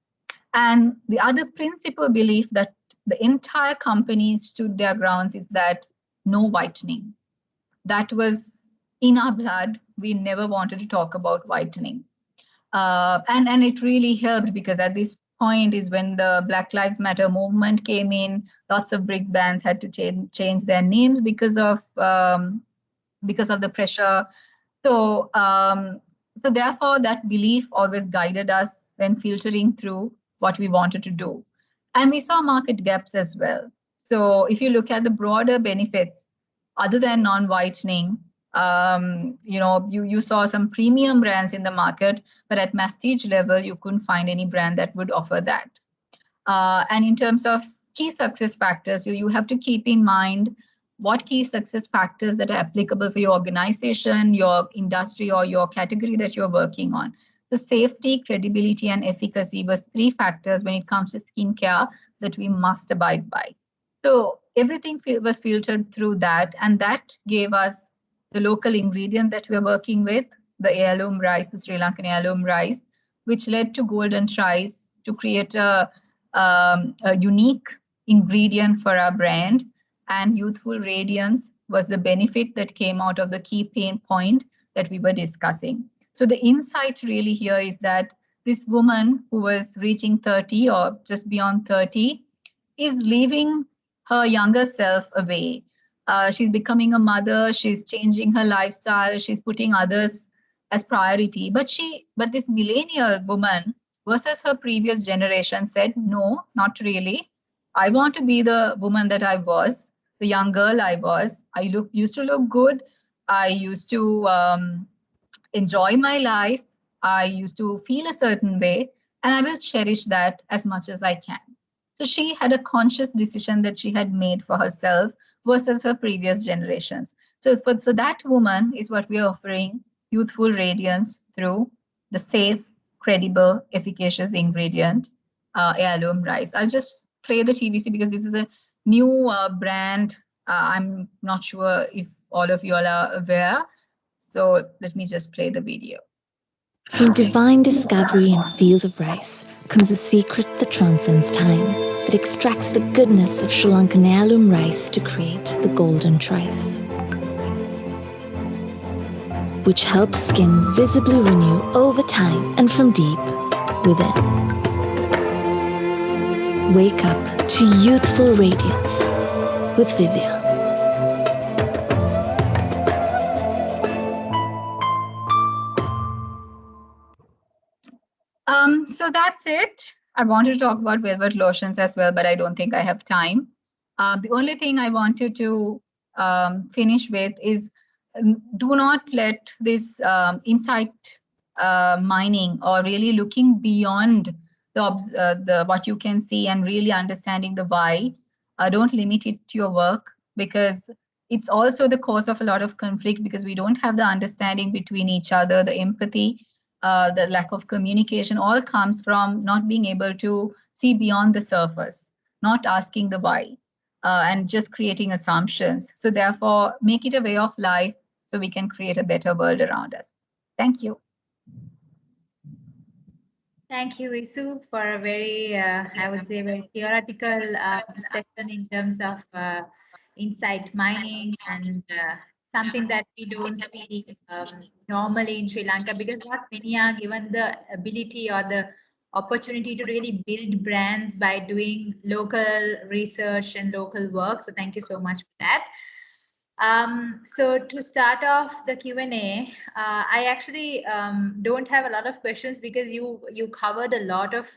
And the other principal belief that the entire company stood their grounds is that no whitening. That was in our blood. We never wanted to talk about whitening. And it really helped, because at this point is when the Black Lives Matter movement came in. Lots of big brands had to change their names because of the pressure. So therefore, that belief always guided us when filtering through what we wanted to do. And we saw market gaps as well. So if you look at the broader benefits, other than non-whitening, you saw some premium brands in the market, but at prestige level, you couldn't find any brand that would offer that. And in terms of key success factors, you have to keep in mind what key success factors that are applicable for your organization, your industry, or your category that you're working on. So safety, credibility, and efficacy was 3 factors when it comes to skincare that we must abide by. So everything was filtered through that, and that gave us the local ingredient that we're working with, the heirloom rice, the Sri Lankan heirloom rice, which led to Golden Tries to create a unique ingredient for our brand. And youthful radiance was the benefit that came out of the key pain point that we were discussing. So the insight really here is that this woman who was reaching 30 or just beyond 30 is leaving her younger self away. She's becoming a mother, she's changing her lifestyle, she's putting others as priority. But this millennial woman versus her previous generation said, no, not really. I want to be the woman that I was, the young girl I was. I used to look good. I used to enjoy my life. I used to feel a certain way, and I will cherish that as much as I can. So she had a conscious decision that she had made for herself versus her previous generations. So that woman is what we are offering youthful radiance through the safe, credible, efficacious ingredient, heirloom rice. I'll just play the TVC because this is a new brand. I'm not sure if all of you all are aware. So let me just play the video. From divine discovery in fields of rice comes a secret that transcends time, that extracts the goodness of Sri Lankan heirloom rice to create the golden trice, which helps skin visibly renew over time and from deep within. Wake up to youthful radiance with Vivia. So that's it. I wanted to talk about velvet lotions as well, but I don't think I have time. The only thing I wanted to finish with is do not let this insight mining or really looking beyond the what you can see and really understanding the why. Don't limit it to your work, because it's also the cause of a lot of conflict, because we don't have the understanding between each other, the empathy. The lack of communication all comes from not being able to see beyond the surface, not asking the why, and just creating assumptions. So therefore, make it a way of life so we can create a better world around us. Thank you. Thank you, Isu, for a very, I would say, very theoretical session in terms of insight mining and something that we don't see normally in Sri Lanka, because not many are given the ability or the opportunity to really build brands by doing local research and local work. So thank you so much for that. So to start off the Q&A, I actually don't have a lot of questions, because you covered a lot of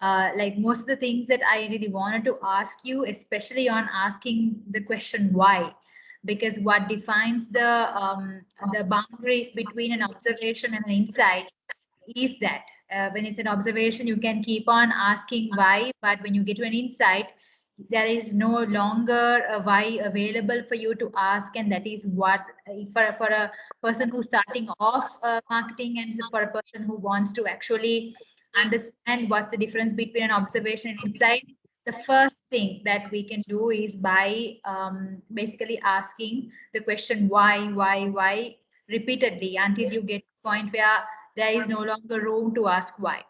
like most of the things that I really wanted to ask you, especially on asking the question why, because what defines the boundaries between an observation and an insight is that when it's an observation, you can keep on asking why, but when you get to an insight, there is no longer a why available for you to ask. And that is what for a person who's starting off marketing, and for a person who wants to actually understand what's the difference between an observation and insight, the first thing that we can do is by basically asking the question why repeatedly until you get to a point where there is no longer room to ask why.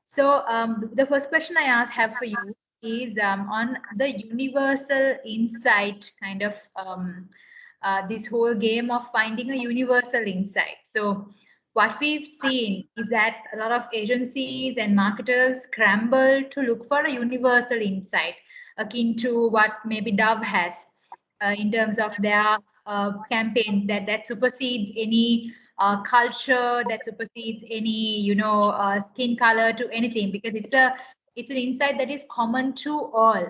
So the first question I have for you is on the universal insight kind of this whole game of finding a universal insight. So what we've seen is that a lot of agencies and marketers scramble to look for a universal insight akin to what maybe Dove has in terms of their campaign that supersedes any culture, that supersedes any skin color to anything, because it's an insight that is common to all.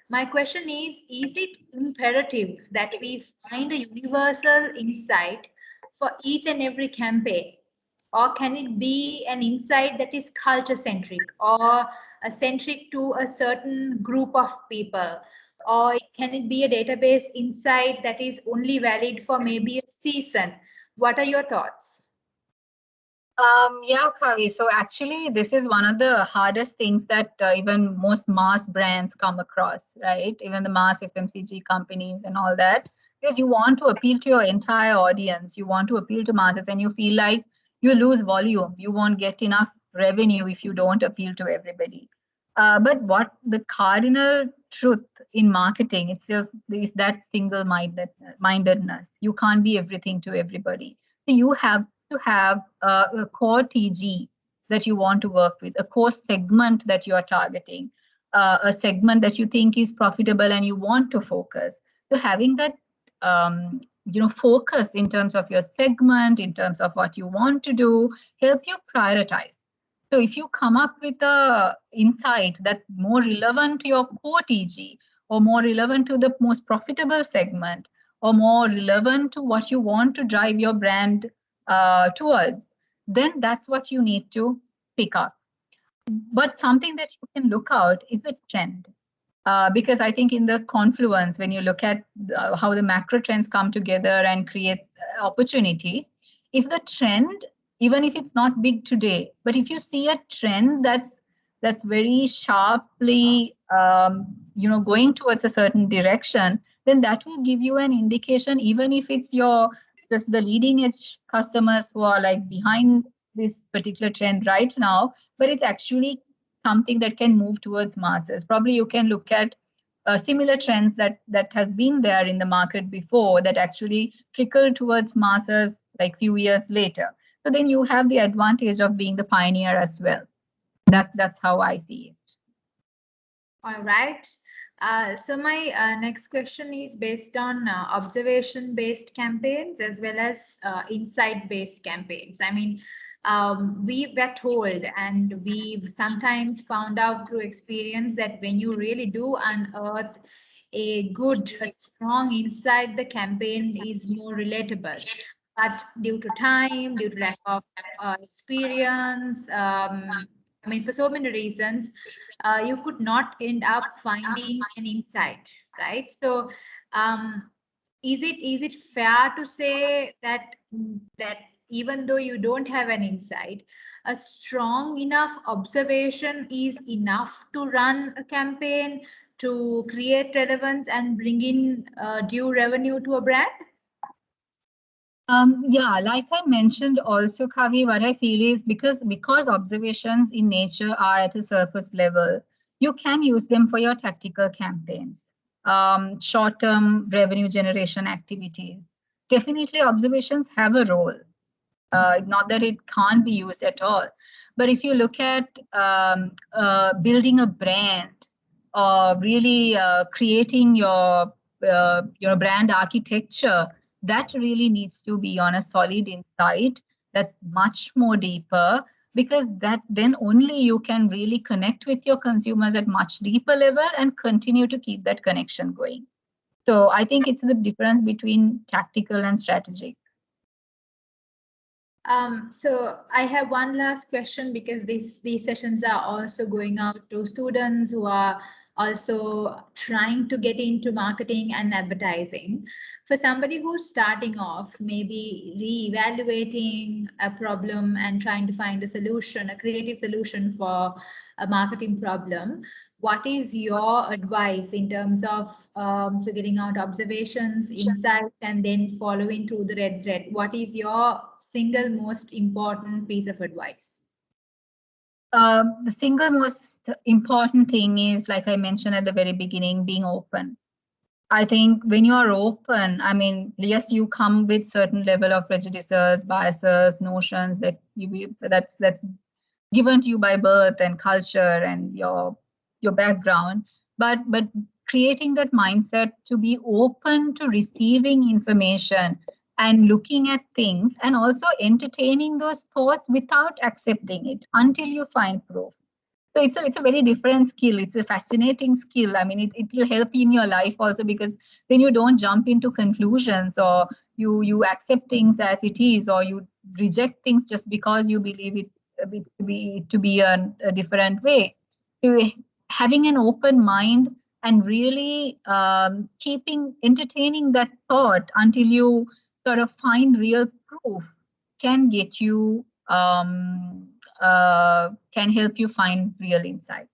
My question is it imperative that we find a universal insight for each and every campaign? Or can it be an insight that is culture centric or centric to a certain group of people? Or can it be a database insight that is only valid for maybe a season? What are your thoughts? Yeah, Kavi. So actually, this is one of the hardest things that even most mass brands come across, right? Even the mass FMCG companies and all that, because you want to appeal to your entire audience, you want to appeal to masses, and you feel like you lose volume. You won't get enough revenue if you don't appeal to everybody. But what the cardinal truth in marketing, is that mindedness. You can't be everything to everybody. So you have to have a core TG that you want to work with, a core segment that you are targeting, a segment that you think is profitable and you want to focus. So having that focus in terms of your segment, in terms of what you want to do, help you prioritize. So if you come up with a insight that's more relevant to your core TG, or more relevant to the most profitable segment, or more relevant to what you want to drive your brand towards, then that's what you need to pick up. But something that you can look out is the trend. Because I think in the confluence, when you look at how the macro trends come together and creates opportunity, if the trend, even if it's not big today, but if you see a trend that's very sharply going towards a certain direction, then that will give you an indication, even if it's just the leading edge customers who are like behind this particular trend right now, but it's actually something that can move towards masses. Probably you can look at similar trends that has been there in the market before that actually trickle towards masses like few years later. So then you have the advantage of being the pioneer as well. That's how I see it. All right. So my next question is based on observation-based campaigns as well as insight-based campaigns. I mean, we were told, and we've sometimes found out through experience, that when you really do unearth a strong insight, the campaign is more relatable. But due to time, due to lack of experience, I mean, for so many reasons, you could not end up finding an insight, right? So, is it fair to say that even though you don't have an insight, a strong enough observation is enough to run a campaign, to create relevance and bring in due revenue to a brand? Yeah, like I mentioned also, Kavi, what I feel is because observations in nature are at a surface level, you can use them for your tactical campaigns, short-term revenue generation activities. Definitely, observations have a role. Not that it can't be used at all, but if you look at building a brand or really creating your brand architecture, that really needs to be on a solid insight that's much more deeper, because that then only you can really connect with your consumers at much deeper level and continue to keep that connection going. So I think it's the difference between tactical and strategic. So I have one last question, because these sessions are also going out to students who are also trying to get into marketing and advertising. For somebody who's starting off, maybe re-evaluating a problem and trying to find a solution, a creative solution for a marketing problem, what is your advice in terms of figuring out observations, insights, and then following through the red thread? What is your single most important piece of advice? The single most important thing is, like I mentioned at the very beginning, being open. I think when you are open, I mean, yes, you come with certain level of prejudices, biases, notions that that's given to you by birth and culture and your background, but creating that mindset to be open to receiving information and looking at things and also entertaining those thoughts without accepting it until you find proof. So it's a very different skill. It's a fascinating skill. I mean, it will help you in your life also, because then you don't jump into conclusions, or you accept things as it is, or you reject things just because you believe it to be a different way. So having an open mind and really entertaining that thought until you sort of find real proof can get you can help you find real insight.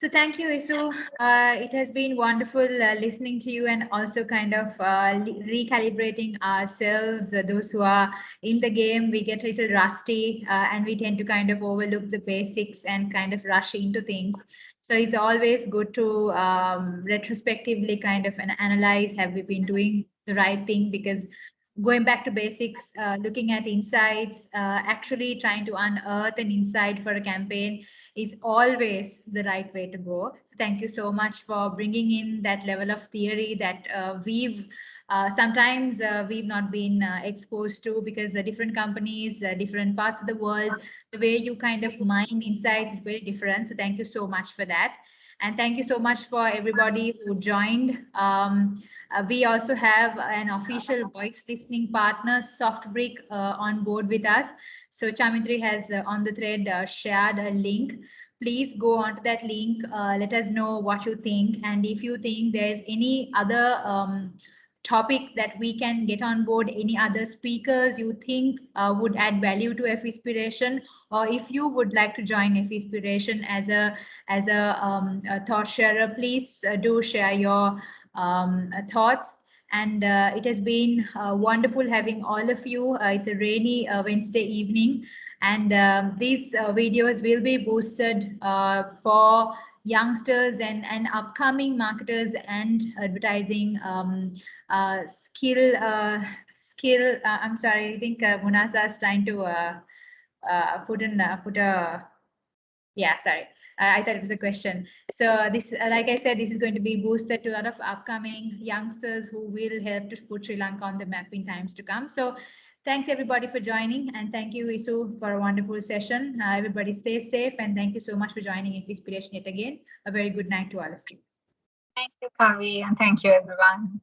So thank you, Isu. It has been wonderful listening to you and also kind of recalibrating ourselves. Those who are in the game, we get a little rusty and we tend to kind of overlook the basics and kind of rush into things. So it's always good to retrospectively kind of analyze, have we been doing the right thing? Because going back to basics, looking at insights, actually trying to unearth an insight for a campaign is always the right way to go. So thank you so much for bringing in that level of theory that we've sometimes we've not been exposed to, because the different companies, different parts of the world, the way you kind of mine insights is very different. So thank you so much for that. And thank you so much for everybody who joined. We also have an official voice listening partner, SoftBrick, on board with us. So Chamindri has on the thread shared a link. Please go onto that link. Let us know what you think. And if you think there's any other topic that we can get on board, any other speakers you think would add value to F-Inspiration, or if you would like to join F-Inspiration as a thought sharer, please do share your thoughts. And it has been wonderful having all of you. It's a rainy Wednesday evening, and these videos will be boosted for youngsters and upcoming marketers and advertising skill. I'm sorry, I think Munasa is trying to put a, yeah, sorry. I thought it was a question. So this, like I said, this is going to be boosted to a lot of upcoming youngsters who will help to put Sri Lanka on the map in times to come. So thanks everybody for joining, and thank you, Isu, for a wonderful session. Everybody stay safe, and thank you so much for joining Inspiration yet again. A very good night to all of you. Thank you, Kavi, and thank you, everyone.